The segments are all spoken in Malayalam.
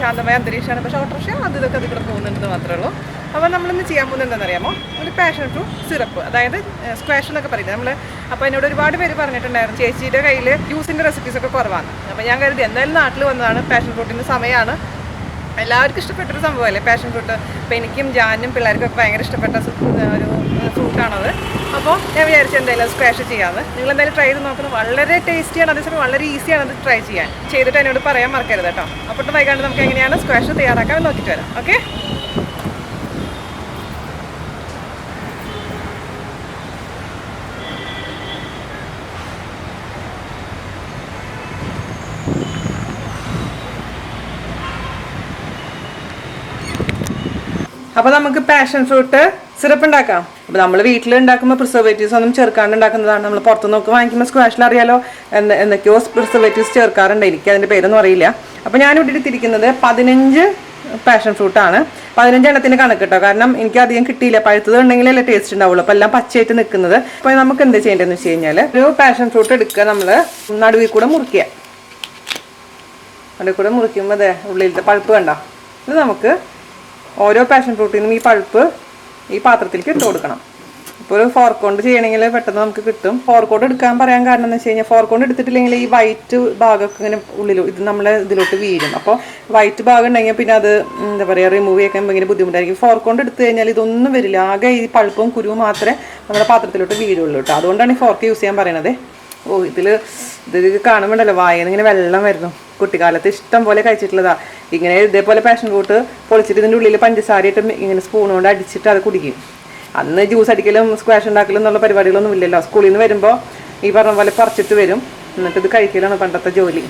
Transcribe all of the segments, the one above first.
ശാന്തമായ അന്തരീക്ഷമാണ്. പക്ഷേ ഓട്ടോറിക്ഷ ഇതൊക്കെ അതിൽ പോകുന്നുണ്ടെന്ന് മാത്രമേ ഉള്ളൂ. അപ്പോൾ നമ്മളിന്ന് ചെയ്യാൻ പോകുന്നത് എന്താണെന്നറിയാമോ, ഒരു പാഷൻ ഫ്രൂട്ട് സിറപ്പ്, അതായത് സ്ക്വാഷ് എന്നൊക്കെ പറയുന്നത് നമ്മൾ. അപ്പോൾ എന്നോട് ഒരുപാട് പേര് പറഞ്ഞിട്ടുണ്ടായിരുന്നു ചേച്ചിയുടെ കയ്യിൽ ജ്യൂസിൻ്റെ റെസിപ്പീസൊക്കെ കുറവാണ്. അപ്പോൾ ഞാൻ കരുതി എന്തായാലും നാട്ടിൽ വന്നതാണ്, പാഷൻ ഫ്രൂട്ടിൻ്റെ സമയമാണ്, എല്ലാവർക്കും ഇഷ്ടപ്പെട്ടൊരു സംഭവമല്ലേ പാഷൻ ഫ്രൂട്ട്. അപ്പോൾ എനിക്കും ജാനും പിള്ളേർക്കൊക്കെ ഭയങ്കര ഇഷ്ടപ്പെട്ട ഒരു ഫ്രൂട്ടാണത്. അപ്പോൾ ഞാൻ വിചാരിച്ചു എന്തായാലും സ്ക്വാഷ് ചെയ്യാമെന്ന്. നിങ്ങൾ എന്തായാലും ട്രൈ ചെയ്ത് നോക്കുന്നത് വളരെ ടേസ്റ്റിയാണ്, അതേസമയം വളരെ ഈസിയാണ് അത് ട്രൈ ചെയ്യാൻ. ചെയ്തിട്ട് എന്നോട് പറയാൻ മറക്കരുത് കേട്ടോ. അപ്പോൾ വൈകാണ്ട് നമുക്ക് എങ്ങനെയാണ് സ്ക്വാഷ് തയ്യാറാക്കാൻ നോക്കിയിട്ട് വരാം. ഓക്കെ. അപ്പോൾ നമുക്ക് പാഷൻ ഫ്രൂട്ട് സിറപ്പ് ഉണ്ടാക്കാം. അപ്പോൾ നമ്മൾ വീട്ടിൽ ഉണ്ടാക്കുമ്പോൾ പ്രിസർവേറ്റീവ്സ് ഒന്നും ചേർക്കാണ്ട് ഉണ്ടാക്കുന്നതാണ്. നമ്മൾ പുറത്ത് നോക്കി വാങ്ങിക്കുമ്പോൾ സ്ക്വാഷിൽ അറിയാലോ എന്തൊക്കെയോ പ്രിസർവേറ്റീവ്സ് ചേർക്കാറുണ്ട്. എനിക്ക് അതിൻ്റെ പേരൊന്നും അറിയില്ല. അപ്പോൾ ഞാനിവിടെ എടുത്തിരിക്കുന്നത് 15 പാഷൻ ഫ്രൂട്ടാണ്. 15 എണ്ണത്തിന് കണക്ക് കേട്ടോ, കാരണം എനിക്ക് അധികം കിട്ടിയില്ല. പഴുത്തത് ഉണ്ടെങ്കിലല്ലേ ടേസ്റ്റ് ഉണ്ടാവുള്ളൂ. അപ്പോൾ എല്ലാം പച്ചയായിട്ട് നിൽക്കുന്നത്. അപ്പോൾ നമുക്ക് എന്ത് ചെയ്യേണ്ടതെന്ന് വെച്ച് കഴിഞ്ഞാൽ ഒരു പാഷൻ ഫ്രൂട്ട് എടുക്കുക, നമ്മൾ നടുവിൽ കൂടെ മുറിക്കുക. നടുവിൽ കൂടെ മുറിക്കുമ്പോൾ അതെ ഉള്ളിലത്തെ പഴുപ്പ് കണ്ടോ. ഇത് നമുക്ക് ഓരോ പാഷൻ ഫ്രൂട്ടിനും ഈ പൾപ്പ് ഈ പാത്രത്തിലേക്ക് ഇട്ട് കൊടുക്കണം. ഇപ്പോൾ ഒരു ഫോർക്ക് കൊണ്ട് ചെയ്യണമെങ്കിൽ പെട്ടെന്ന് നമുക്ക് കിട്ടും. ഫോർക്ക് കൊണ്ട് എടുക്കാൻ പറയാൻ കാരണം എന്ന് വെച്ച് കഴിഞ്ഞാൽ ഫോർക്ക് കൊണ്ട് എടുത്തിട്ടില്ലെങ്കിൽ ഈ വൈറ്റ് ഭാഗമൊക്കെ ഇങ്ങനെ ഉള്ളിൽ ഇത് നമ്മളെ ഇതിലോട്ട് വീഴും. അപ്പോൾ വൈറ്റ് ഭാഗം ഉണ്ടെങ്കിൽ പിന്നെ അത് എന്താ പറയുക റിമൂവ് ചെയ്യാൻ ഭയങ്കര ബുദ്ധിമുട്ടായിരിക്കും. ഫോർക്ക് കൊണ്ട് എടുത്തു കഴിഞ്ഞാൽ ഇതൊന്നും വരില്ല, ആകെ ഈ പൾപ്പും കുരുവും മാത്രമേ നമ്മുടെ പാത്രത്തിലോട്ട് വീഴുള്ളൂ കേട്ടോ. അതുകൊണ്ടാണ് ഈ ഫോർക്ക് യൂസ് ചെയ്യാൻ പറയണത്. ഇത് കാണുമ്പോണ്ടല്ലോ വായന്ന് ഇങ്ങനെ വെള്ളം വരുന്നു. കുട്ടിക്കാലത്ത് ഇഷ്ടം പോലെ കഴിച്ചിട്ടുള്ളതാ. ഇങ്ങനെ ഇതേപോലെ പാഷൻ ഫ്രൂട്ട് പൊളിച്ചിട്ട് ഇതിൻ്റെ ഉള്ളിൽ പഞ്ചസാരയിട്ട് ഇങ്ങനെ സ്പൂൺ കൊണ്ട് അടിച്ചിട്ട് അത് കുടിക്കും. അന്ന് ജ്യൂസ് അടിക്കലും സ്ക്വാഷ് ഉണ്ടാക്കലും എന്നുള്ള പരിപാടികളൊന്നും ഇല്ലല്ലോ. സ്കൂളിൽ നിന്ന് വരുമ്പോൾ ഈ പറഞ്ഞ പോലെ പറിച്ചിട്ട് വരും, എന്നിട്ട് ഇത് കഴിക്കലാണ് പണ്ടത്തെ ജോലി.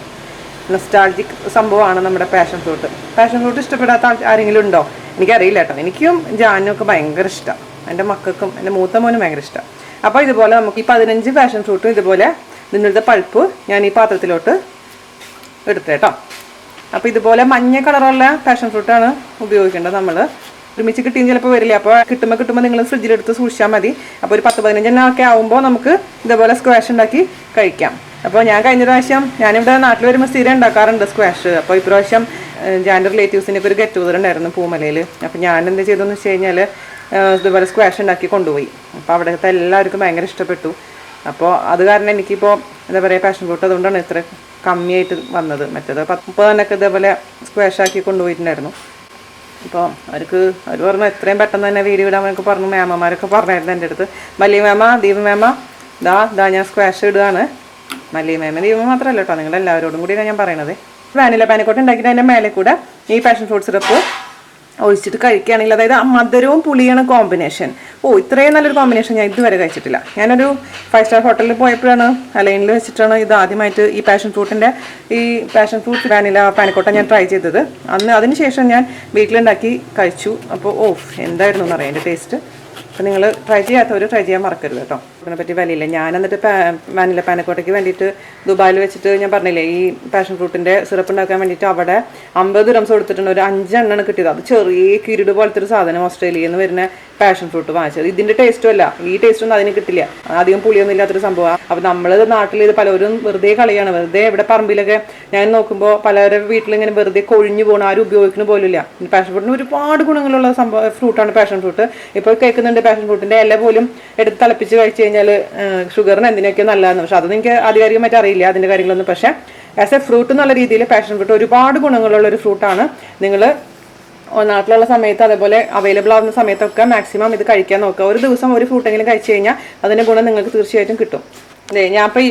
നൊസ്റ്റാൾജിക് സംഭവമാണ് നമ്മുടെ പാഷൻ ഫ്രൂട്ട്. പാഷൻ ഫ്രൂട്ട് ഇഷ്ടപ്പെടാത്ത ആരെങ്കിലും ഉണ്ടോ? എനിക്കറിയില്ല കേട്ടോ. എനിക്കും ജാനും ഒക്കെ ഭയങ്കര ഇഷ്ടമാണ്. എൻ്റെ മക്കൾക്കും എൻ്റെ മൂത്ത മോനും ഭയങ്കര ഇഷ്ടമാണ്. അപ്പോൾ ഇതുപോലെ നമുക്ക് ഈ 15 പാഷൻ ഫ്രൂട്ടും ഇതുപോലെ ഇതിൻ്റെ പൾപ്പ് ഞാൻ ഈ പാത്രത്തിലോട്ട് എടുത്തേട്ടോ. അപ്പോൾ ഇതുപോലെ മഞ്ഞ കളറുള്ള പാഷൻ ഫ്രൂട്ടാണ് ഉപയോഗിക്കേണ്ടത്. നമ്മൾ ഒരുമിച്ച് കിട്ടിയും ചിലപ്പോൾ വരില്ല. അപ്പോൾ കിട്ടുമ്പോൾ നിങ്ങൾ ഫ്രിഡ്ജിലെടുത്ത് സൂക്ഷിച്ചാൽ മതി. അപ്പോൾ ഒരു 10-15 എണ്ണം ഒക്കെ ആകുമ്പോൾ നമുക്ക് ഇതേപോലെ സ്ക്വാഷ് ഉണ്ടാക്കി കഴിക്കാം. അപ്പോൾ ഞാൻ കഴിഞ്ഞ പ്രാവശ്യം ഞാനിവിടെ നാട്ടിൽ വരുമ്പോൾ സ്ഥിരം ഉണ്ടാക്കാറുണ്ട് സ്ക്വാഷ്. അപ്പോൾ ഇപ്രാവശ്യം ജാൻ്റെ റിലേറ്റീവ്സിൻ്റെ ഒരു ഗെറ്റ് ടുഗദർ ഉണ്ടായിരുന്നു പൂമലയിൽ. അപ്പോൾ ഞാൻ എന്ത് ചെയ്തെന്ന് വെച്ച് കഴിഞ്ഞാൽ ഇതുപോലെ സ്ക്വാഷ് ഉണ്ടാക്കി കൊണ്ടുപോയി. അപ്പോൾ അവിടുത്തെ എല്ലാവർക്കും ഭയങ്കര ഇഷ്ടപ്പെട്ടു. അപ്പോൾ അത് കാരണം എനിക്കിപ്പോൾ എന്താ പറയുക പാഷൻ ഫ്രൂട്ട് അതുകൊണ്ടാണ് ഇത്ര കമ്മിയായിട്ട് വന്നത്. മറ്റേത് 30 ഇതേപോലെ സ്ക്വാഷ് ആക്കി കൊണ്ടുപോയിട്ടുണ്ടായിരുന്നു. അപ്പോൾ അവർ പറഞ്ഞു എത്രയും പെട്ടെന്ന് തന്നെ വീഡിയോ ഇടാമെന്നൊക്കെ പറഞ്ഞു. മേമമാരൊക്കെ പറഞ്ഞായിരുന്നു എൻ്റെ അടുത്ത്. മല്ലി മേമ, ദീപ മേമ, ദാ ഞാൻ സ്ക്വാഷ് ഇടുകയാണ്. മല്ലി മേമ ദീപ മാത്രമല്ല കേട്ടോ, നിങ്ങളെല്ലാവരോടും കൂടിയാണ് ഞാൻ പറയണത്. വാനില പാനിക്കോട്ട് ഉണ്ടാക്കിയിട്ട് അതിൻ്റെ മേലെ കൂടെ ഈ പാഷൻ ഫ്രൂട്ട് സിറപ്പ് ഒഴിച്ചിട്ട് കഴിക്കുകയാണെങ്കിൽ, അതായത് മധുരവും പുളിയാണ് കോമ്പിനേഷൻ. ഇത്രയും നല്ലൊരു കോമ്പിനേഷൻ ഞാൻ ഇതുവരെ കഴിച്ചിട്ടില്ല. ഞാനൊരു 5 സ്റ്റാർ ഹോട്ടലിൽ പോയപ്പോഴാണ് ലൈനിൽ വെച്ചിട്ടാണ് ഇത് ആദ്യമായിട്ട് ഈ പാഷൻ ഫ്രൂട്ട് വാനില പാനിക്കോട്ട ഞാൻ ട്രൈ ചെയ്തത്. അതിന് ശേഷം ഞാൻ വീട്ടിലുണ്ടാക്കി കഴിച്ചു. അപ്പോൾ എന്തായിരുന്നു എന്നറിയാം എൻ്റെ ടേസ്റ്റ്. അപ്പോൾ നിങ്ങൾ ട്രൈ ചെയ്യാത്തവർ ട്രൈ ചെയ്യാൻ മറക്കരുത് കേട്ടോ. അതിനെപ്പറ്റി വിലയില്ല. ഞാൻ എന്നിട്ട് വാനില പാനക്കോട്ടയ്ക്ക് വേണ്ടിയിട്ട് ദുബായിൽ വെച്ചിട്ട് ഞാൻ പറഞ്ഞില്ലേ ഈ പാഷൻ ഫ്രൂട്ടിൻ്റെ സിറപ്പ് ഉണ്ടാക്കാൻ വേണ്ടിയിട്ട് അവിടെ 50 ദിർഹംസ് കൊടുത്തിട്ടുണ്ട്. ഒരു 5 എണ്ണമാണ് കിട്ടിയത്. അത് ചെറിയ കിരീട് പോലത്തെ ഒരു സാധനം ഓസ്ട്രേലിയയിൽ നിന്ന് വരുന്ന പാഷൻ ഫ്രൂട്ട് വാങ്ങിച്ചത്. ഇതിൻ്റെ ടേസ്റ്റും അല്ല, ഈ ടേസ്റ്റൊന്നും അതിന് കിട്ടില്ല. അധികം പുളിയൊന്നും ഇല്ലാത്തൊരു സംഭവമാണ്. അപ്പോൾ നമ്മൾ നാട്ടിൽ ഇത് പലരും വെറുതെ കളയാണ്. വെറുതെ ഇവിടെ പറമ്പിലൊക്കെ ഞാൻ നോക്കുമ്പോൾ പലരുടെ വീട്ടിലിങ്ങനെ വെറുതെ കൊഴിഞ്ഞു പോകണം, ആരും ഉപയോഗിക്കുന്ന പോലുമില്ല. പാഷൻ ഫ്രൂട്ടിന് ഒരുപാട് ഗുണങ്ങളുള്ള ഫ്രൂട്ടാണ് പാഷൻ ഫ്രൂട്ട്. ഇപ്പോൾ കേൾക്കുന്നുണ്ട് പാഷൻ ഫ്രൂട്ടിൻ്റെ ഇല പോലും എടുത്ത് തിളപ്പിച്ച് കഴിച്ച് കഴിഞ്ഞാൽ ഷുഗറിന് എന്തിനൊക്കെ നല്ലതാണ്. പക്ഷെ അതൊന്നും എനിക്ക് ആധികാരികമായിട്ട് അറിയില്ല അതിൻ്റെ കാര്യങ്ങളൊന്നും. പക്ഷേ ആസ് എ ഫ്രൂട്ട് എന്നുള്ള രീതിയിൽ പാഷൻ ഫ്രൂട്ട് ഒരുപാട് ഗുണങ്ങളുള്ള ഒരു ഫ്രൂട്ടാണ്. നിങ്ങൾ നാട്ടിലുള്ള സമയത്ത് അതേപോലെ അവൈലബിൾ ആവുന്ന സമയത്തൊക്കെ മാക്സിമം ഇത് കഴിക്കാൻ നോക്കുക. ഒരു ദിവസം ഒരു ഫ്രൂട്ടെങ്കിലും കഴിച്ചു കഴിഞ്ഞാൽ അതിൻ്റെ ഗുണം നിങ്ങൾക്ക് തീർച്ചയായിട്ടും കിട്ടും. ഞാൻ ഇപ്പോൾ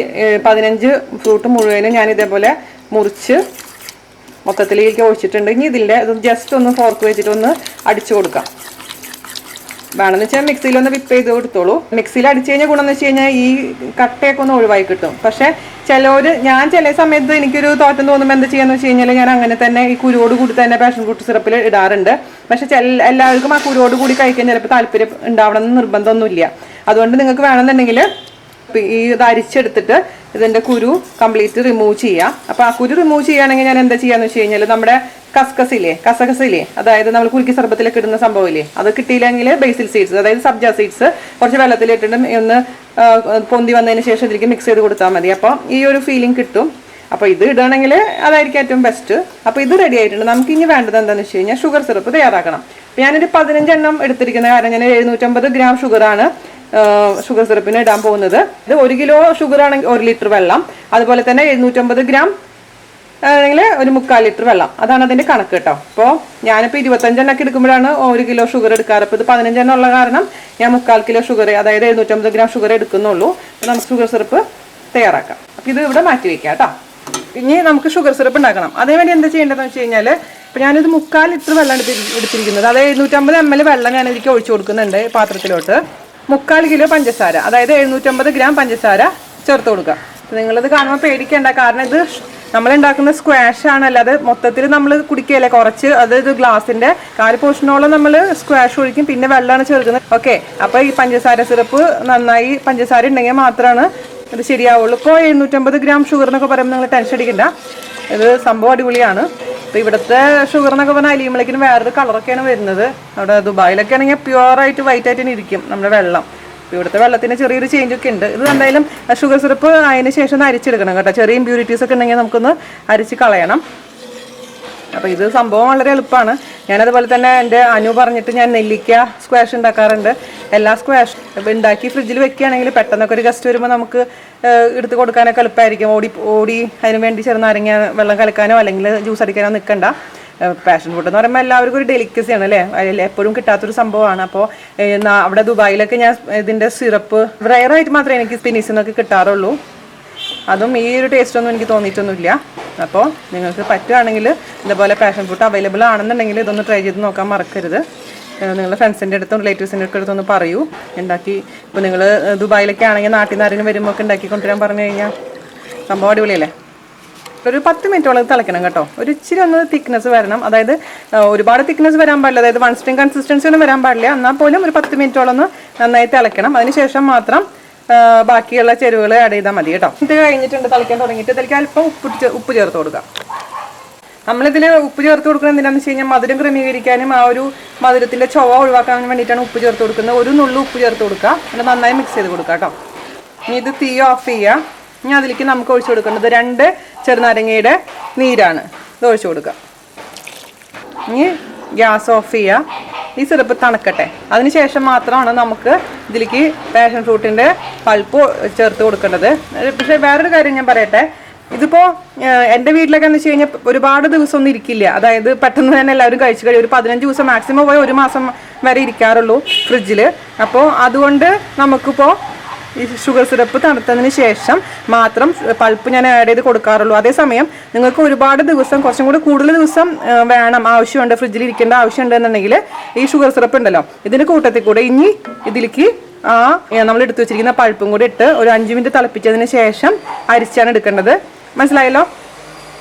15 ഫ്രൂട്ട് മുഴുവനും ഞാൻ ഇതേപോലെ മുറിച്ച് മൊത്തത്തിലേക്ക് ഒഴിച്ചിട്ടുണ്ട്. ഇനി ഇതിൻ്റെ ജസ്റ്റ് ഒന്ന് ഫോർക്ക് വെച്ചിട്ട് ഒന്ന് അടിച്ചു കൊടുക്കാം. വേണമെന്ന് വെച്ചാൽ മിക്സിയിലൊന്ന് വിപ്പ് ചെയ്ത് കൊടുത്തോളൂ. മിക്സിയിൽ അടിച്ചു കഴിഞ്ഞാൽ ഗുണം എന്ന് വെച്ച് കഴിഞ്ഞാൽ ഈ കട്ടയൊക്കെ ഒന്ന് ഒഴിവായി കിട്ടും. പക്ഷേ ഞാൻ ചില സമയത്ത് എനിക്കൊരു തോറ്റം തോന്നുമ്പോൾ എന്താ ചെയ്യാന്ന് വെച്ച് കഴിഞ്ഞാൽ ഞാൻ അങ്ങനെ തന്നെ ഈ കുരുവോട് കൂടി തന്നെ പാഷൻ ഫ്രൂട്ട് സിറപ്പിൽ ഇടാറുണ്ട്. പക്ഷെ എല്ലാവർക്കും ആ കുരുവോട് കൂടി കഴിക്കാൻ ചിലപ്പോൾ താല്പര്യം ഉണ്ടാവണം എന്ന് നിർബന്ധമൊന്നുമില്ല. അതുകൊണ്ട് നിങ്ങൾക്ക് വേണമെന്നുണ്ടെങ്കിൽ ഇത് അരിച്ചെടുത്തിട്ട് ഇതിൻ്റെ കുരു കംപ്ലീറ്റ് റിമൂവ് ചെയ്യാം. അപ്പോൾ ആ കുരു റിമൂവ് ചെയ്യുകയാണെങ്കിൽ ഞാൻ എന്താ ചെയ്യാന്ന് വെച്ച് കഴിഞ്ഞാൽ നമ്മുടെ കസകസില്ലേ, അതായത് നമ്മൾ കുലുക്കി സർബത്തിലൊക്കെ ഇടുന്ന സംഭവമില്ലേ, അത് കിട്ടിയില്ലെങ്കിൽ ബേസിൽ സീഡ്സ്, അതായത് സബ്ജ സീഡ്സ് കുറച്ച് വെള്ളത്തിലിട്ടിട്ട് ഒന്ന് പൊന്തി വന്നതിന് ശേഷം ഇതിലേക്ക് മിക്സ് ചെയ്ത് കൊടുത്താൽ മതി. അപ്പോൾ ഈ ഒരു ഫീലിംഗ് കിട്ടും. അപ്പോൾ ഇത് ഇടണമെങ്കിൽ അതായിരിക്കും ഏറ്റവും ബെസ്റ്റ്. അപ്പോൾ ഇത് റെഡി ആയിട്ടുണ്ട്. നമുക്ക് ഇനി വേണ്ടത് എന്താണെന്ന് വെച്ച് കഴിഞ്ഞാൽ ഷുഗർ സിറപ്പ് തയ്യാറാക്കണം. അപ്പോൾ ഞാനൊരു 15 എണ്ണം എടുത്തിരിക്കുന്ന കാരണം ഞാൻ 750 ഗ്രാം ഷുഗറാണ് ഷുഗർ സിറപ്പിന് ഇടാൻ പോകുന്നത്. ഇത് 1 കിലോ ഷുഗർ ആണെങ്കിൽ 1 ലിറ്റർ വെള്ളം, അതുപോലെ തന്നെ 750 ഗ്രാം ആണെങ്കിൽ ഒരു 3/4 ലിറ്റർ വെള്ളം. അതാണ് അതിൻ്റെ കണക്ക് കേട്ടോ. അപ്പോൾ ഞാനിപ്പോൾ 25 എണ്ണൊക്കെ എടുക്കുമ്പോഴാണ് 1 കിലോ ഷുഗർ എടുക്കാറ്. അപ്പോൾ ഇത് 15 എണ്ണം ഉള്ള കാരണം ഞാൻ 3/4 കിലോ ഷുഗർ, അതായത് 750 ഗ്രാം ഷുഗർ എടുക്കുന്നുള്ളൂ. അപ്പോൾ നമുക്ക് ഷുഗർ സിറപ്പ് തയ്യാറാക്കാം. അപ്പോൾ ഇത് ഇവിടെ മാറ്റി വയ്ക്കാം കേട്ടോ. ഇനി നമുക്ക് ഷുഗർ സിറപ്പ് ഉണ്ടാക്കണം. അതേവേണ്ടി എന്താ ചെയ്യേണ്ടതെന്ന് വെച്ച് കഴിഞ്ഞാൽ, ഇപ്പോൾ ഞാനിത് 3/4 ലിറ്റർ വെള്ളം എടുത്തിരിക്കുന്നത്. അതായത് 750 ml വെള്ളം ഞാൻ ഇതിലേക്ക് ഒഴിച്ചു കൊടുക്കുന്നുണ്ട് പാത്രത്തിലോട്ട്. 3/4 കിലോ പഞ്ചസാര, അതായത് 750 ഗ്രാം പഞ്ചസാര ചേർത്ത് കൊടുക്കുക. നിങ്ങളിത് കാണുമ്പോൾ പേടിക്കേണ്ട, കാരണം ഇത് നമ്മളുണ്ടാക്കുന്ന സ്ക്വാഷ് ആണ്, അല്ലാതെ മൊത്തത്തിൽ നമ്മൾ കുടിക്കുകയല്ലേ. കുറച്ച് അതായത് ഗ്ലാസിൻ്റെ 1/4 പോർഷനോളം നമ്മൾ സ്ക്വാഷ് ഒഴിക്കും, പിന്നെ വെള്ളമാണ് ചേർക്കുന്നത്. ഓക്കെ, അപ്പോൾ ഈ പഞ്ചസാര സിറപ്പ് നന്നായി പഞ്ചസാര ഉണ്ടെങ്കിൽ മാത്രമാണ് ഇത് ശരിയാവുള്ളൂ. ഇപ്പോൾ 750 ഗ്രാം ഷുഗർ എന്നൊക്കെ പറയുമ്പോൾ നിങ്ങൾ ടെൻഷൻ അടിക്കണ്ട, ഇത് സംഭവം അടിപൊളിയാണ്. ഇപ്പോൾ ഇവിടുത്തെ ഷുഗർ എന്നൊക്കെ പറഞ്ഞാൽ അലിയുമ്പോഴേക്കും വേറൊരു കളറൊക്കെയാണ് വരുന്നത്. അവിടെ ദുബായിലൊക്കെ ആണെങ്കിൽ പ്യുവറായിട്ട് വൈറ്റ് ആയിട്ട് തന്നെ ഇരിക്കും നമ്മുടെ വെള്ളം. ഇവിടുത്തെ വെള്ളത്തിന് ചെറിയൊരു ചേഞ്ച് ഒക്കെ ഉണ്ട്. ഇത് എന്തായാലും ഷുഗർ സിറപ്പ് അതിന് ശേഷം ഒന്ന് അരിച്ചെടുക്കണം കേട്ടോ. ചെറിയ ഇമ്പ്യൂരിറ്റീസ് ഒക്കെ ഉണ്ടെങ്കിൽ നമുക്കൊന്ന് അരിച്ച് കളയണം. അപ്പോൾ ഇത് സംഭവം വളരെ എളുപ്പമാണ്. ഞാനതുപോലെ തന്നെ എൻ്റെ അനു പറഞ്ഞിട്ട് ഞാൻ നെല്ലിക്ക സ്ക്വാഷ് ഉണ്ടാക്കാറുണ്ട്. എല്ലാ സ്ക്വാഷ് ഉണ്ടാക്കി ഫ്രിഡ്ജിൽ വെക്കുകയാണെങ്കിൽ പെട്ടെന്നൊക്കെ ഒരു ഗസ്റ്റ് വരുമ്പോൾ നമുക്ക് എടുത്ത് കൊടുക്കാനൊക്കെ എളുപ്പമായിരിക്കും. ഓടി അതിന് വേണ്ടി ചെറുനാരങ്ങ വെള്ളം കലക്കാനോ അല്ലെങ്കിൽ ജ്യൂസ് അടിക്കാനോ നിൽക്കണ്ട. പാഷൻ ഫ്രൂട്ട് എന്ന് പറയുമ്പോൾ എല്ലാവർക്കും ഒരു ഡെലിക്കസിയാണ് അല്ലേ, എപ്പോഴും കിട്ടാത്തൊരു സംഭവമാണ്. അപ്പോൾ അവിടെ ദുബായിലൊക്കെ ഞാൻ ഇതിൻ്റെ സിറപ്പ് റയറായിട്ട് മാത്രമേ എനിക്ക് സ്പിനീസിൽ നിന്നൊക്കെ കിട്ടാറുള്ളൂ. അതും ഈ ഒരു ടേസ്റ്റൊന്നും എനിക്ക് തോന്നിയിട്ടൊന്നുമില്ല. അപ്പോൾ നിങ്ങൾക്ക് പറ്റുകയാണെങ്കിൽ ഇതുപോലെ പാഷൻ ഫ്രൂട്ട് അവൈലബിൾ ആണെന്നുണ്ടെങ്കിൽ ഇതൊന്ന് ട്രൈ ചെയ്ത് നോക്കാൻ മറക്കരുത്. നിങ്ങളുടെ ഫ്രണ്ട്സിൻ്റെ അടുത്തും റിലേറ്റീവ്സിൻ്റെ ഒക്കെ അടുത്തൊന്ന് പറയൂ ഉണ്ടാക്കി. ഇപ്പോൾ നിങ്ങൾ ദുബായിലൊക്കെ ആണെങ്കിൽ നാട്ടിൽ നിന്ന് ആരെങ്കിലും വരുമ്പോൾ ഒക്കെ ഉണ്ടാക്കി കൊണ്ടുവരാൻ പറഞ്ഞു കഴിഞ്ഞാൽ സംഭവം അടിപൊളിയല്ലേ. ഒരു 10 മിനിറ്റോളം തിളയ്ക്കണം കേട്ടോ. ഒരു ഇച്ചിരി ഒന്ന് തിക്നെസ് വരണം, അതായത് ഒരുപാട് തിക്നെസ് വരാൻ പാടില്ല, അതായത് 1 സ്ട്രിങ് കൺസിസ്റ്റൻസി ഒന്നും വരാൻ പാടില്ല. എന്നാൽ പോലും ഒരു 10 മിനിറ്റോളം ഒന്ന് നന്നായി തിളയ്ക്കണം. അതിനുശേഷം മാത്രം ബാക്കിയുള്ള ചേരുവകൾ ആഡ് ചെയ്താൽ മതി കേട്ടോ. ഇത് കഴിഞ്ഞിട്ടുണ്ട്, തിളയ്ക്കാൻ തുടങ്ങിയിട്ട് ഇതിലേക്ക് അല്പം ഉപ്പ് ചേർത്ത് കൊടുക്കാം. നമ്മളിതിൽ ഉപ്പ് ചേർത്ത് കൊടുക്കുന്നത് എന്തിനാണെന്ന് വെച്ച് കഴിഞ്ഞാൽ മധുരം ക്രമീകരിക്കാനും ആ ഒരു മധുരത്തിൻ്റെ ചൊവ്വ ഒഴിവാക്കാൻ വേണ്ടിയിട്ടാണ് ഉപ്പ് ചേർത്ത് കൊടുക്കുന്നത്. ഒരു നുള്ളു ഉപ്പ് ചേർത്ത് കൊടുക്കുക, എന്നിട്ട് നന്നായി മിക്സ് ചെയ്ത് കൊടുക്കുക കേട്ടോ. ഇനി ഇത് തീ ഓഫ് ചെയ്യുക. ഇനി അതിലേക്ക് നമുക്ക് ഒഴിച്ചു കൊടുക്കേണ്ടത് 2 ചെറുനാരങ്ങയുടെ നീരാണ്. ഇത് ഒഴിച്ചു കൊടുക്കുക. ഇനി ഗ്യാസ് ഓഫ് ചെയ്യുക. ഈ സിറപ്പ് തണുക്കട്ടെ. അതിനുശേഷം മാത്രമാണ് നമുക്ക് ഇതിലേക്ക് പാഷൻ ഫ്രൂട്ടിൻ്റെ പൾപ്പ് ചേർത്ത് കൊടുക്കേണ്ടത്. പക്ഷേ വേറൊരു കാര്യം ഞാൻ പറയട്ടെ, ഇതിപ്പോൾ എൻ്റെ വീട്ടിലൊക്കെ എന്ന് വെച്ച് കഴിഞ്ഞാൽ ഒരുപാട് ദിവസം ഒന്നും ഇരിക്കില്ല. അതായത് പെട്ടെന്ന് തന്നെ എല്ലാവരും കഴിച്ചു കഴിയും. ഒരു 15 ദിവസം മാക്സിമം പോയി 1 മാസം വരെ ഇരിക്കാറുള്ളൂ ഫ്രിഡ്ജിൽ. അപ്പോൾ അതുകൊണ്ട് നമുക്കിപ്പോൾ ഈ ഷുഗർ സിറപ്പ് തണുത്തതിന് ശേഷം മാത്രം പൾപ്പ് ഞാൻ ആഡ് ചെയ്ത് കൊടുക്കാറുള്ളൂ. അതേസമയം നിങ്ങൾക്ക് ഒരുപാട് ദിവസം, കുറച്ചും കൂടി കൂടുതൽ ദിവസം വേണം, ആവശ്യമുണ്ട്, ഫ്രിഡ്ജിൽ ഇരിക്കേണ്ട ആവശ്യമുണ്ട് എന്നുണ്ടെങ്കിൽ ഈ ഷുഗർ സിറപ്പ് ഉണ്ടല്ലോ, ഇതിൻ്റെ കൂട്ടത്തിൽ കൂടെ ഇനി ഇതിലേക്ക് നമ്മൾ എടുത്തു വെച്ചിരിക്കുന്ന പൾപ്പും കൂടി ഇട്ട് ഒരു 5 മിനിറ്റ് തിളപ്പിച്ചതിന് ശേഷം അരിച്ചാണ് എടുക്കേണ്ടത്. മനസ്സിലായല്ലോ?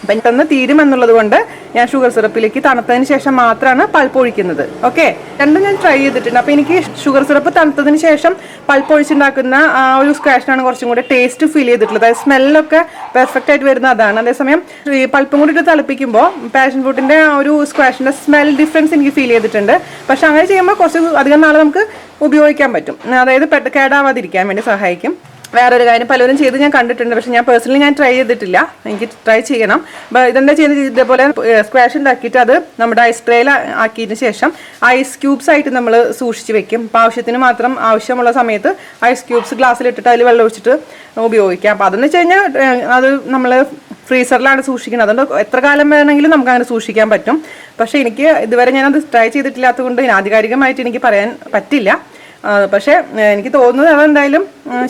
പെട്ടെന്ന് തീരും എന്നുള്ളത് കൊണ്ട് ഞാൻ ഷുഗർ സിറപ്പിലേക്ക് തണുത്തതിന് ശേഷം മാത്രമാണ് പൾപ്പ് ഒഴിക്കുന്നത്. ഓക്കെ, രണ്ടും ഞാൻ ട്രൈ ചെയ്തിട്ടുണ്ട്. അപ്പോൾ എനിക്ക് ഷുഗർ സിറപ്പ് തണുത്തതിന് ശേഷം പൾപ്പ് ഒഴിച്ചുണ്ടാക്കുന്ന ആ ഒരു സ്ക്വാഷിനാണ് കുറച്ചും കൂടെ ടേസ്റ്റ് ഫീൽ ചെയ്തിട്ടുള്ളത്. അതായത് സ്മെല്ലൊക്കെ പെർഫെക്റ്റ് ആയിട്ട് വരുന്ന അതാണ്. അതേസമയം ഈ പൾപ്പും കൂടി ഇട്ട് തിളപ്പിക്കുമ്പോൾ പാഷൻ ഫ്രൂട്ടിൻ്റെ ആ ഒരു സ്ക്വാഷിൻ്റെ സ്മെൽ ഡിഫറൻസ് എനിക്ക് ഫീൽ ചെയ്തിട്ടുണ്ട്. പക്ഷെ അങ്ങനെ ചെയ്യുമ്പോൾ കുറച്ച് അധികം നാളെ നമുക്ക് ഉപയോഗിക്കാൻ പറ്റും. അതായത് കേടാവാതിരിക്കാൻ വേണ്ടി സഹായിക്കും. വേറൊരു കാര്യം പലരും ചെയ്ത് ഞാൻ കണ്ടിട്ടുണ്ട്, പക്ഷെ ഞാൻ പേഴ്സണലി ഞാൻ ട്രൈ ചെയ്തിട്ടില്ല. എനിക്ക് ട്രൈ ചെയ്യണം. ഇതെന്താ ചെയ്യുന്നത്, ഇതേപോലെ സ്ക്വാഷ് ഉണ്ടാക്കിയിട്ട് അത് നമ്മുടെ ഐസ് ട്രേയിൽ ആക്കിയതിന് ശേഷം ഐസ് ക്യൂബ്സ് ആയിട്ട് നമ്മൾ സൂക്ഷിച്ച് വെക്കും. അപ്പോൾ ആവശ്യത്തിന് മാത്രം ആവശ്യമുള്ള സമയത്ത് ഐസ് ക്യൂബ്സ് ഗ്ലാസ്സിലിട്ടിട്ട് അതിൽ വെള്ളം ഒഴിച്ചിട്ട് ഉപയോഗിക്കാം. അപ്പോൾ അതെന്ന് വെച്ച് കഴിഞ്ഞാൽ അത് നമ്മൾ ഫ്രീസറിലാണ് സൂക്ഷിക്കുന്നത്. അതുകൊണ്ട് എത്ര കാലം വേണമെങ്കിലും നമുക്ക് അങ്ങനെ സൂക്ഷിക്കാൻ പറ്റും. പക്ഷേ എനിക്ക് ഇതുവരെ ഞാനത് ട്രൈ ചെയ്തിട്ടില്ലാത്തത് കൊണ്ട് ആധികാരികമായിട്ട് എനിക്ക് പറയാൻ പറ്റില്ല. പക്ഷേ എനിക്ക് തോന്നുന്നത് അതെന്തായാലും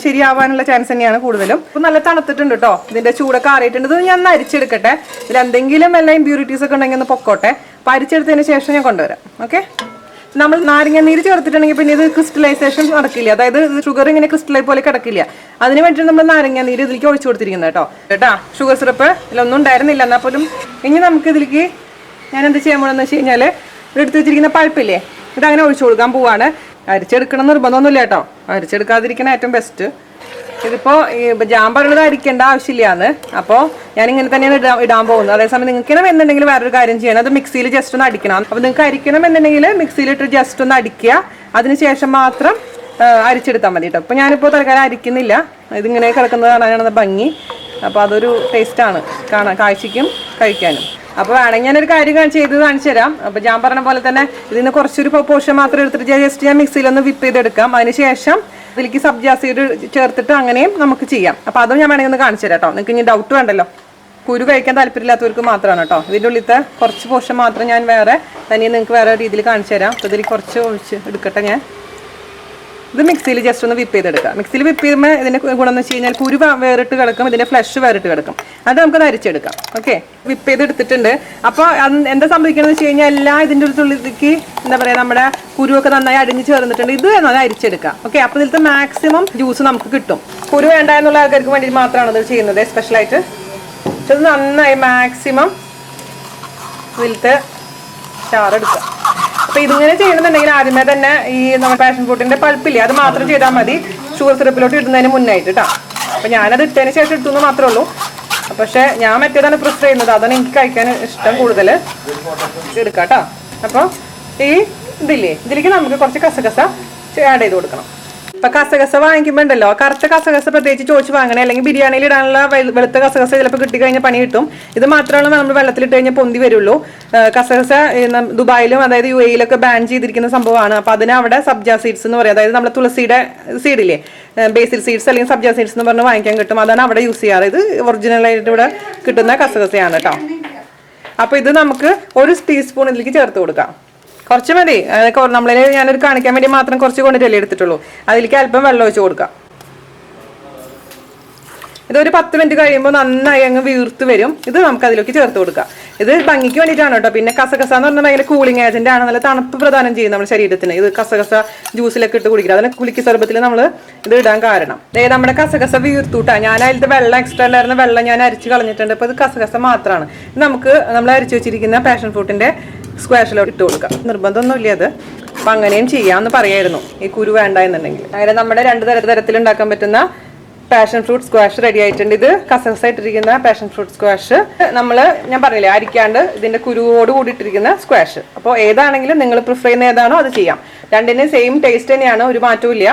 ശരിയാവാനുള്ള ചാൻസ് തന്നെയാണ് കൂടുതലും. ഇപ്പം നല്ല തണുത്തിട്ടുണ്ട് കേട്ടോ. ഇതിൻ്റെ ചൂടൊക്കെ ആറിയിട്ടുണ്ട്. ഇത് ഞാൻ ഒന്ന് അരിച്ചെടുക്കട്ടെ. ഇതിൽ എന്തെങ്കിലും എല്ലാ ഇമ്പ്യൂരിറ്റീസ് ഒക്കെ ഉണ്ടെങ്കിൽ ഒന്ന് പൊക്കോട്ടെ. അപ്പോൾ അരിച്ചെടുത്തതിന് ശേഷം ഞാൻ കൊണ്ടുവരാം. ഓക്കെ, നമ്മൾ നാരങ്ങ നീര് ചേർത്തിട്ടുണ്ടെങ്കിൽ പിന്നെ ഇത് ക്രിസ്റ്റലൈസേഷൻ നടക്കില്ല. അതായത് ഷുഗർ ഇങ്ങനെ ക്രിസ്റ്റലൈ പോലെ കിടക്കില്ല. അതിന് വേണ്ടിയിട്ട് നമ്മൾ നാരങ്ങ നീര് ഇതിലേക്ക് ഒഴിച്ചു കൊടുത്തിരിക്കുന്നത് കേട്ടോ. ഷുഗർ സിറപ്പ് ഇതിലൊന്നും ഉണ്ടായിരുന്നില്ല. എന്നാൽ പോലും ഇനി നമുക്ക് ഇതിലേക്ക് ഞാൻ എന്ത് ചെയ്യാൻ പോകണമെന്ന് വെച്ച് കഴിഞ്ഞാൽ എടുത്ത് വെച്ചിരിക്കുന്ന പൾപ്പില്ലേ, ഇതങ്ങനെ ഒഴിച്ചു കൊടുക്കാൻ പോവാണ്. അരിച്ചെടുക്കണം നിർബന്ധമൊന്നുമില്ല കേട്ടോ. അരിച്ചെടുക്കാതിരിക്കണം ഏറ്റവും ബെസ്റ്റ്. ഇതിപ്പോൾ ഞാൻ പറയുന്നത് അരിക്കേണ്ട ആവശ്യമില്ലാന്ന്. അപ്പോൾ ഞാനിങ്ങനെ തന്നെയാണ് ഇടാൻ പോകുന്നത്. അതേസമയം നിങ്ങൾക്ക് എന്നുണ്ടെങ്കിൽ വേറൊരു കാര്യം ചെയ്യണം, അത് മിക്സിയിൽ ജസ്റ്റ് ഒന്ന് അടിക്കണം. അപ്പോൾ നിങ്ങൾക്ക് അരിക്കണം എന്നുണ്ടെങ്കിൽ മിക്സിയിലിട്ട് ജസ്റ്റ് ഒന്ന് അടിക്കുക. അതിനുശേഷം മാത്രം അരിച്ചെടുത്താൽ മതി കേട്ടോ. അപ്പോൾ ഞാനിപ്പോൾ തൽക്കാലം അരിക്കുന്നില്ല. ഇതിങ്ങനെ കിടക്കുന്നത് കാണാനാണ് ഭംഗി. അപ്പോൾ അതൊരു ടേസ്റ്റാണ് കാഴ്ചയ്ക്കും കഴിക്കാനും. അപ്പോൾ വേണമെങ്കിൽ ഞാനൊരു കാര്യം കാണിച്ചു തരാം. അപ്പോൾ ഞാൻ പറഞ്ഞ പോലെ തന്നെ ഇതിന് കുറച്ചൊരു പോർഷൻ മാത്രം എടുത്തിട്ട് ജസ്റ്റ് ഞാൻ മിക്സിയിലൊന്ന് വിപ്പ് ചെയ്തെടുക്കാം. അതിനുശേഷം ഇതിലേക്ക് സബ്ജ സീഡ് ചേർത്തിട്ട് അങ്ങനെയും നമുക്ക് ചെയ്യാം. അപ്പോൾ അതും ഞാൻ വേണമെങ്കിൽ ഒന്ന് കാണിച്ചു തരാം കേട്ടോ. നിങ്ങൾക്ക് ഇനി ഡൗട്ട് വേണ്ടല്ലോ. കുരു കഴിക്കാൻ താല്പര്യമില്ലാത്തവർക്ക് മാത്രമാണ് കേട്ടോ. ഇതിൻ്റെ ഉള്ളിലത്തെ കുറച്ച് പോർഷൻ മാത്രം ഞാൻ വേറെ തനിയെ നിങ്ങൾക്ക് വേറെ രീതിയിൽ കാണിച്ചു തരാം. അപ്പോൾ ഇതിൽ കുറച്ച് ഒഴിച്ച് എടുക്കട്ടെ ഞാൻ. ഇത് മിക്സിയിൽ ജസ്റ്റ് ഒന്ന് വിപ്പ് ചെയ്തെടുക്കാം. മിക്സിയിൽ വിപ്പ് ചെയ്യുമ്പോൾ ഇതിൻ്റെ ഗുണം എന്ന് വെച്ച് കഴിഞ്ഞാൽ കുരു വേറിട്ട് കിടക്കും, ഇതിൻ്റെ ഫ്ലഷ് വേറിട്ട് കിടക്കും. അത് നമുക്ക് അരിച്ചെടുക്കാം. ഓക്കെ, വിപ്പ് ചെയ്തെടുത്തിട്ടുണ്ട്. അപ്പോൾ എന്താ സംഭവിക്കണമെന്ന് വെച്ച് കഴിഞ്ഞാൽ എല്ലാം ഇതിൻ്റെ ഉള്ളിലേക്ക് എന്താ പറയുക, നമ്മുടെ കുരുവൊക്കെ നന്നായി അടിഞ്ഞ് ചേർന്നിട്ടുണ്ട്. ഇത് നന്നായി അരിച്ചെടുക്കാം. ഓക്കെ, അപ്പോൾ ഇതിലത്തെ മാക്സിമം ജ്യൂസ് നമുക്ക് കിട്ടും. കുരു വേണ്ട എന്നുള്ള ആൾക്കാർക്ക് വേണ്ടി മാത്രമാണ് ഇത് ചെയ്യുന്നത് സ്പെഷ്യലായിട്ട്. പക്ഷെ ഇത് നന്നായി മാക്സിമം ഇതിലത്തെ ചാറെടുക്കുക. അപ്പോൾ ഇതിങ്ങനെ ചെയ്യണമെന്നുണ്ടെങ്കിൽ ആദ്യമേ തന്നെ ഈ നമ്മുടെ പാഷൻ ഫ്രൂട്ടിൻ്റെ പൾപ്പില്ലേ അത് മാത്രം ചെയ്താൽ മതി, ഷുഗർ സിറപ്പിലോട്ട് ഇടുന്നതിന് മുന്നായിട്ട് കേട്ടോ. അപ്പോൾ ഞാനത് ഇട്ടതിന് ശേഷം ഇട്ടെന്ന് മാത്രമേ ഉള്ളൂ. പക്ഷേ ഞാൻ മറ്റേതാണ് പ്രിഫർ ചെയ്യുന്നത്, അതാണ് എനിക്ക് കഴിക്കാൻ ഇഷ്ടം കൂടുതൽ. എടുക്കാം കേട്ടോ. അപ്പോൾ ഈ ഇതിലേക്ക് നമുക്ക് കുറച്ച് കസകസ ആഡ് ചെയ്ത് കൊടുക്കണം. ഇപ്പം കസകസ വാങ്ങിക്കുമ്പോൾ ഉണ്ടല്ലോ, കറുത്ത കസകസ പ്രത്യേകിച്ച് ചോദിച്ച് വാങ്ങണേ, അല്ലെങ്കിൽ ബിരിയാണിയിൽ ഇടാനുള്ള വെളുത്ത കസകസ ചിലപ്പോൾ കിട്ടിക്കഴിഞ്ഞാൽ പണി കിട്ടും. ഇത് മാത്രമാണ് നമ്മൾ വെള്ളത്തിലിട്ട് കഴിഞ്ഞാൽ പൊന്തി വരുള്ളൂ. കസകസ ദുബായിലും അതായത് UAE ബാൻ ചെയ്തിരിക്കുന്ന സംഭവമാണ്. അപ്പോൾ അതിന് അവിടെ സബ്ജ സീഡ്സ് എന്ന് പറയും. അതായത് നമ്മുടെ തുളസിയുടെ സീഡില്ലേ, ബേസിൽ സീഡ്സ് അല്ലെങ്കിൽ സബ്ജ സീഡ്സ് എന്ന് പറഞ്ഞ് വാങ്ങിക്കാൻ കിട്ടും. അതാണ് അവിടെ യൂസ് ചെയ്യാറ്. ഇത് ഒറിജിനലായിട്ട് ഇവിടെ കിട്ടുന്ന കസകസയാണ് കേട്ടോ. അപ്പോൾ ഇത് നമുക്ക് 1 ടീസ്പൂൺ ഇതിലേക്ക് ചേർത്ത് കൊടുക്കാം. കുറച്ച് മതി. ഞാനൊരു കാണിക്കാൻ വേണ്ടി മാത്രം കുറച്ച് കൊണ്ടിട്ടല്ലേ എടുത്തിട്ടുള്ളൂ. അതിലേക്ക് അല്പം വെള്ളം ഒഴിച്ച് കൊടുക്കാം. ഇതൊരു 10 മിനിറ്റ് കഴിയുമ്പോൾ നന്നായി അങ്ങ് വീർത്ത് വരും. ഇത് നമുക്ക് അതിലേക്ക് ചേർത്ത് കൊടുക്കാം. ഇത് ഭംഗിക്ക് വേണ്ടിയിട്ടാണ് കേട്ടോ. പിന്നെ കസകസ എന്ന് പറഞ്ഞാൽ ഭയങ്കര കൂളിംഗ് ഏജന്റ് ആണ്, നല്ല തണുപ്പ് പ്രദാനം ചെയ്യും നമ്മുടെ ശരീരത്തിന്. ഇത് കസകസ ജ്യൂസിലൊക്കെ ഇട്ട് കുടിക്കുക. അതിന് കുലുക്കി സർബത്തിൽ നമ്മൾ ഇത് ഇടാൻ കാരണം നമ്മുടെ കസകസ വീർത്തൂട്ടാ. ഞാൻ അതിലത്തെ വെള്ളം എക്സ്ട്രാ ഉണ്ടായിരുന്ന വെള്ളം ഞാൻ അരിച്ച് കളഞ്ഞിട്ടുണ്ട്. അപ്പോൾ ഇത് കസകസ മാത്രമാണ്. ഇത് നമുക്ക് നമ്മൾ അരിച്ച് വെച്ചിരിക്കുന്ന പാഷൻ ഫ്രൂട്ടിന്റെ സ്ക്വാഷിലോട്ട് ഇട്ട് കൊടുക്കാം. നിർബന്ധമൊന്നുമില്ല അത്. അപ്പം അങ്ങനെയും ചെയ്യാമെന്ന് പറയായിരുന്നു ഈ കുരു വേണ്ട എന്നുണ്ടെങ്കിൽ. അങ്ങനെ നമ്മുടെ 2 തരത്തിൽ ഉണ്ടാക്കാൻ പറ്റുന്ന പാഷൻ ഫ്രൂട്ട് സ്ക്വാഷ് റെഡി ആയിട്ടുണ്ട്. ഇത് കസകസ ഇട്ടിരിക്കുന്ന പാഷൻ ഫ്രൂട്ട് സ്ക്വാഷ്, ഞാൻ പറഞ്ഞില്ലേ അരിക്കാണ്ട് ഇതിന്റെ കുരുവോട് കൂടി ഇട്ടിരിക്കുന്ന സ്ക്വാഷ്. അപ്പോൾ ഏതാണെങ്കിലും നിങ്ങൾ പ്രിഫർ ചെയ്യുന്ന ഏതാണോ അത് ചെയ്യാം. രണ്ടിനും സെയിം ടേസ്റ്റ് തന്നെയാണ്, ഒരു മാറ്റവും ഇല്ല.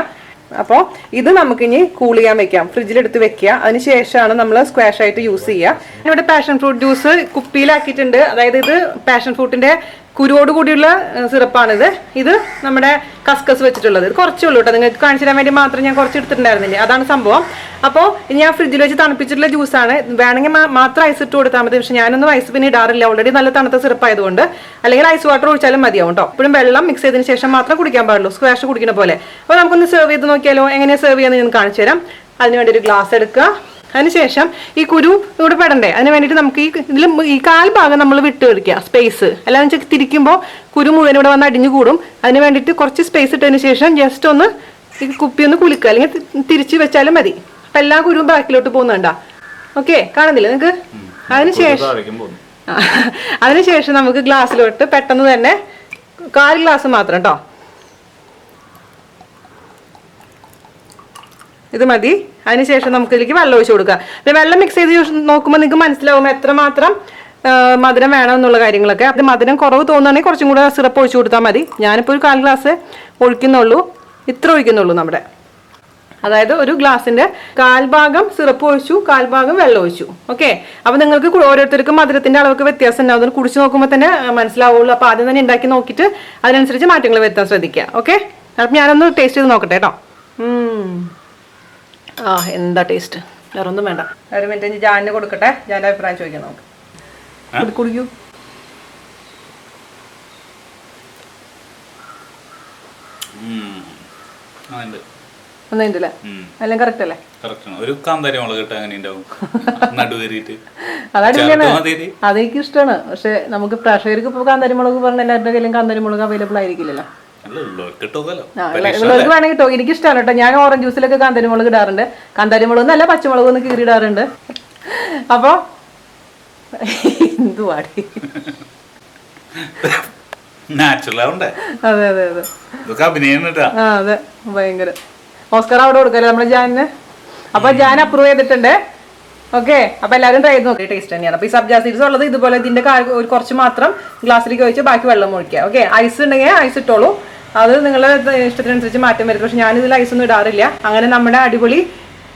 അപ്പോൾ ഇത് നമുക്കിനി കൂൾ ചെയ്യാൻ വെക്കാം, ഫ്രിഡ്ജിലെടുത്ത് വെക്കുക. അതിനുശേഷമാണ് നമ്മൾ സ്ക്വാഷ് ആയിട്ട് യൂസ് ചെയ്യുക. ഇവിടെ പാഷൻ ഫ്രൂട്ട് ജ്യൂസ് കുപ്പിയിലാക്കിയിട്ടുണ്ട്. അതായത് ഇത് പാഷൻ ഫ്രൂട്ടിന്റെ കുരുവോട് കൂടിയുള്ള സിറപ്പാണിത്. ഇത് നമ്മുടെ കസ്കസ് വെച്ചിട്ടുള്ളത്. ഇത് കുറച്ചേ ഉള്ളൂ കേട്ടോ, നിങ്ങൾക്ക് കാണിച്ചു തരാൻ വേണ്ടി മാത്രം ഞാൻ കുറച്ച് എടുത്തിട്ടുണ്ടായിരുന്നില്ലേ, അതാണ് സംഭവം. അപ്പോൾ ഞാൻ ഫ്രിഡ്ജിൽ വെച്ച് തണുപ്പിച്ചിട്ടുള്ള ജ്യൂസാണ്. വേണമെങ്കിൽ മാത്രം ഐസ് ഇട്ട് കൊടുത്താൽ മതി. പക്ഷെ ഞാനൊന്നും ഐസ് പിന്നെ ഇടാറില്ല, ഓൾറെഡി നല്ല തണുത്ത സിറപ്പ് ആയതുകൊണ്ട്. അല്ലെങ്കിൽ ഐസ് വാട്ടർ ഒഴിച്ചാലും മതിയാവും കേട്ടോ. ഇപ്പോഴും വെള്ളം മിക്സ് ചെയ്തതിന് ശേഷം മാത്രം കുടിക്കാൻ പാടുള്ളൂ, സ്ക്വാഷ് കുടിക്കുന്ന പോലെ. അപ്പോൾ നമുക്കൊന്ന് സെർവ് ചെയ്ത് നോക്കിയാലോ, എങ്ങനെയാണ് സെർവ് ചെയ്യാന്ന് ഞാൻ കാണിച്ചു തരാം. അതിനുവേണ്ടി ഒരു ഗ്ലാസ് എടുക്കുക. അതിനുശേഷം ഈ കുരു ഇവിടെ പെടണ്ടേ, അതിന് വേണ്ടിയിട്ട് നമുക്ക് ഈ കാൽ ഭാഗം നമ്മൾ വിട്ട് കളിക്കുക, സ്പേസ്. അല്ലാന്ന് വെച്ചാൽ തിരിക്കുമ്പോൾ കുരു മുഴുവൻ ഇവിടെ വന്ന് അടിഞ്ഞു കൂടും. അതിന് വേണ്ടിയിട്ട് കുറച്ച് സ്പേസ് ഇട്ടതിന് ശേഷം ജസ്റ്റ് ഒന്ന് ഈ കുപ്പി ഒന്ന് കുലുക്കുക, അല്ലെങ്കിൽ തിരിച്ച് വെച്ചാലും മതി. അപ്പം എല്ലാ കുരുവും ബാക്കിലോട്ട് പോകുന്നുണ്ടാ. ഓക്കെ, കാണുന്നില്ല നിങ്ങൾക്ക്? അതിനുശേഷം നമുക്ക് ഗ്ലാസ്സിലോട്ട് പെട്ടെന്ന് തന്നെ 1/4 ഗ്ലാസ് മാത്രം കേട്ടോ, ഇത് മതി. അതിനുശേഷം നമുക്ക് ഇതിലേക്ക് വെള്ളം ഒഴിച്ച് കൊടുക്കുക. വെള്ളം മിക്സ് ചെയ്ത് നോക്കുമ്പോൾ നിങ്ങൾക്ക് മനസ്സിലാവും എത്രമാത്രം മധുരം വേണം എന്നുള്ള കാര്യങ്ങളൊക്കെ. അത് മധുരം കുറവ് തോന്നുകയാണെങ്കിൽ കുറച്ചും കൂടെ സിറപ്പ് ഒഴിച്ച് കൊടുത്താൽ മതി. ഞാനിപ്പോൾ ഒരു 1/4 ഗ്ലാസ് ഒഴിക്കുന്നുള്ളൂ, ഇത്ര ഒഴിക്കുന്നുള്ളൂ നമ്മുടെ. അതായത് ഒരു ഗ്ലാസിന്റെ 1/4 ഭാഗം സിറപ്പ് ഒഴിച്ചു, 1/4 ഭാഗം വെള്ളം ഒഴിച്ചു. ഓക്കെ, അപ്പോൾ നിങ്ങൾക്ക് ഓരോരുത്തർക്കും മധുരത്തിന്റെ അളവൊക്കെ വ്യത്യാസം ഉണ്ടാവും. അതുകൊണ്ട് കുടിച്ച് നോക്കുമ്പോൾ തന്നെ മനസ്സിലാവുള്ളൂ. അപ്പോൾ ആദ്യം തന്നെ ഉണ്ടാക്കി നോക്കിയിട്ട് അതിനനുസരിച്ച് മാറ്റങ്ങൾ വരുത്താൻ ശ്രദ്ധിക്കുക. ഓക്കെ, അപ്പം ഞാനൊന്ന് ടേസ്റ്റ് ചെയ്ത് നോക്കട്ടെ കേട്ടോ. എന്താ ടേസ്റ്റ്, വേറൊന്നും വേണ്ട. 1 മിനിറ്റ് ജാനിന് കൊടുക്കട്ടെ, ജാൻ്റെ അഭിപ്രായം ചോദിക്കാം നമുക്ക്. കുടിക്കൂ. ഒന്നുമില്ല, എല്ലാം കറക്റ്റ് അല്ലേ? അതെനിക്ക് ഇഷ്ടമാണ്. പക്ഷെ നമുക്ക് പ്രേക്ഷകർക്ക് ഇപ്പോൾ കാന്താരി മുളക് പറഞ്ഞ എല്ലാവരുടെ കയ്യിലും കാന്താരി മുളക് അവൈലബിൾ ആയിരിക്കില്ലല്ലോ. ഉള്ളവർക്ക് വേണമെങ്കിൽ കിട്ടോ. എനിക്ക് ഇഷ്ടമാണ് കേട്ടോ. ഞാൻ ഓറഞ്ച് ജ്യൂസിലൊക്കെ കാന്താരി മുളക് ഇടാറുണ്ട്. കാന്താരി മുളക് എന്നല്ല, പച്ചമുളക് ഒന്ന് കീറിയിടാറുണ്ട്. അപ്പൊ എന്തുവാടി, അതെ അതെ അതെ, അതെ ഭയങ്കര. ഓസ്കർ അവിടെ കൊടുക്കല്ലേ നമ്മുടെ ജാനിന്. അപ്പൊ ജാൻ അപ്രൂവ് ചെയ്തിട്ടുണ്ട്. ഓക്കെ, അപ്പൊ എല്ലാവരും ട്രൈ ചെയ്ത് നോക്കി. ടേസ്റ്റ് തന്നെയാണ്. അപ്പൊ ഈ സബ്ജ സീഡ്സ് ഉള്ളത് ഇതുപോലെ ഇതിന്റെ കുറച്ച് മാത്രം ഗ്ലാസ്സിലേക്ക് ഒഴിച്ച് ബാക്കി വെള്ളം ഒഴിക്കുക. ഓക്കെ, ഐസ് ഉണ്ടെങ്കിൽ ഐസ് ഇട്ടോളൂ, അത് നിങ്ങളുടെ ഇഷ്ടത്തിനനുസരിച്ച് മാറ്റം വരും. പക്ഷെ ഞാനിതിൽ ഐസൊന്നും ഇടാറില്ല. അങ്ങനെ നമ്മുടെ അടിപൊളി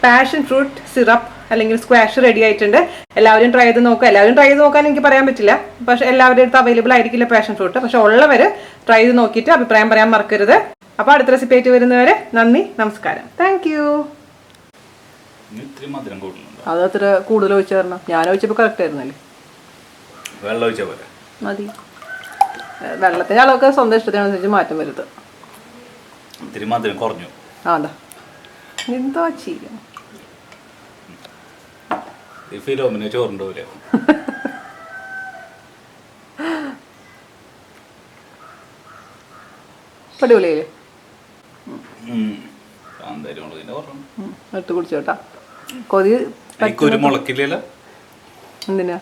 പാഷൻ ഫ്രൂട്ട് സിറപ്പ് അല്ലെങ്കിൽ സ്ക്വാഷ് റെഡി ആയിട്ടുണ്ട്. എല്ലാവരും ട്രൈ ചെയ്ത് നോക്കുക. എല്ലാവരും ട്രൈ ചെയ്ത് നോക്കാൻ എനിക്ക് പറയാൻ പറ്റില്ല, പക്ഷെ എല്ലാവരുടെ അടുത്ത് അവൈലബിൾ ആയിരിക്കില്ല പാഷൻ ഫ്രൂട്ട്. പക്ഷെ ഉള്ളവർ ട്രൈ ചെയ്ത് നോക്കിയിട്ട് അഭിപ്രായം പറയാൻ മറക്കരുത്. അപ്പോൾ അടുത്ത റെസിപ്പി ആയിട്ട് വരുന്നവരെ നന്ദി, നമസ്കാരം. Thank you. അത് അത്ര കൂടുതൽ ഒഴിച്ചു തരണം. ഞാൻ ഒഴിച്ചപ്പോൾ കറക്റ്റ് ആയിരുന്നല്ലേ. മതി. വെള്ളത്തിന്റെ അളവൊക്കെ സ്വന്തം ഇഷ്ടത്തിനനുസരിച്ച് മാറ്റം വരുത്. ആണ്ടാ എന്തോ ചെയ്യും. അടിപൊളിയല്ലേ? എടുത്ത് കുടിച്ചോട്ടാ. കൊതി എന്തിനാ?